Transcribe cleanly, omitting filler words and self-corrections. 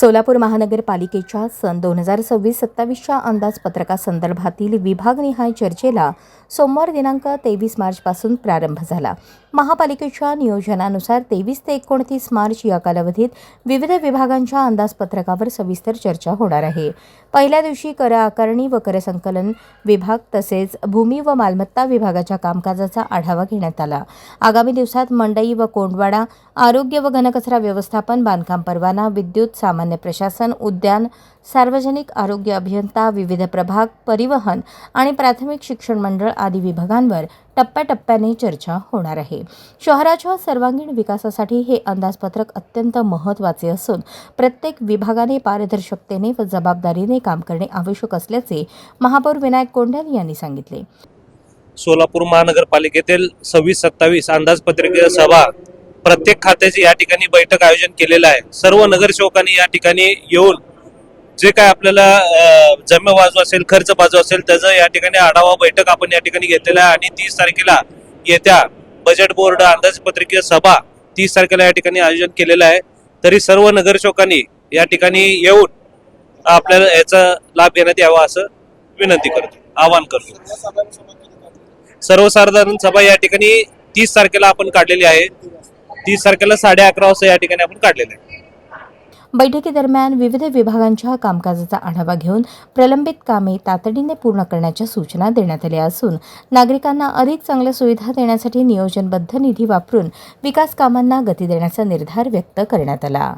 सोलापूर महानगरपालिकेच्या सन 2026-27च्या अंदाजपत्रकासंदर्भातील विभागनिहाय चर्चेला सोमवार दिनांक 23 मार्चपासून प्रारंभ झाला. महापालिकेच्या नियोजनानुसार 23 ते 29 मार्च या कालावधीत विविध विभागांच्या अंदाजपत्रकावर सविस्तर चर्चा होणार आहे. पहिल्या दिवशी कर आकारणी व कर संकलन विभाग तसेच भूमी व मालमत्ता विभागाच्या कामकाजाचा आढावा घेण्यात आला. आगामी दिवसात मंडई व कोंडवाडा, आरोग्य व घनकचरा व्यवस्थापन, बांधकाम परवाना, विद्युत, सामान्य प्रशासन, उद्यान, सार्वजनिक आरोग्य अभियंता, विविध प्रभाग, परिवहन आणि प्राथमिक शिक्षण मंडळ आदी विभागांवर टप्प्याटप्प्याने चर्चा होणार आहे. शहराच्या सर्वांगीण विकासासाठी हे अंदाजपत्रक अत्यंत महत्त्वाचे असून प्रत्येक विभागाने पारदर्शकतेने व जबाबदारीने काम करणे आवश्यक असल्याचे महापौर विनायक कोंडल यांनी सांगितले. सोलापूर महानगरपालिकेतील 26-27 अंदाजपत्रकीय सभा प्रत्येक खात्याची या ठिकाणी बैठक आयोजन केलेलं आहे. सर्व नगरसेवकांनी या ठिकाणी येऊन जे काय आपल्याला जमीन बाजू असेल, खर्च बाजू असेल, त्याचं या ठिकाणी आढावा बैठक आपण या ठिकाणी घेतलेला आहे आणि 30 तारखेला येत्या बजेट बोर्ड अंदाजपत्रकीय सभा 30 तारखेला या ठिकाणी आयोजन केलेलं आहे. तरी सर्व नगरसेवकांनी या ठिकाणी येऊन आपल्याला याचा लाभ घेण्यात यावा असं विनंती करतो, आवाहन करतो. सर्वसाधारण सभा या ठिकाणी 30 तारखेला आपण काढलेली आहे. 30 तारखेला 11:30 वाजता या ठिकाणी आपण काढलेले आहे. बैठकीदरम्यान विविध विभागांच्या कामकाजाचा आढावा घेऊन प्रलंबित कामे तातडीने पूर्ण करण्याच्या सूचना देण्यात आल्या असून नागरिकांना अधिक चांगल्या सुविधा देण्यासाठी नियोजनबद्ध निधी वापरून विकास कामांना गती देण्याचा निर्धार व्यक्त करण्यात आला.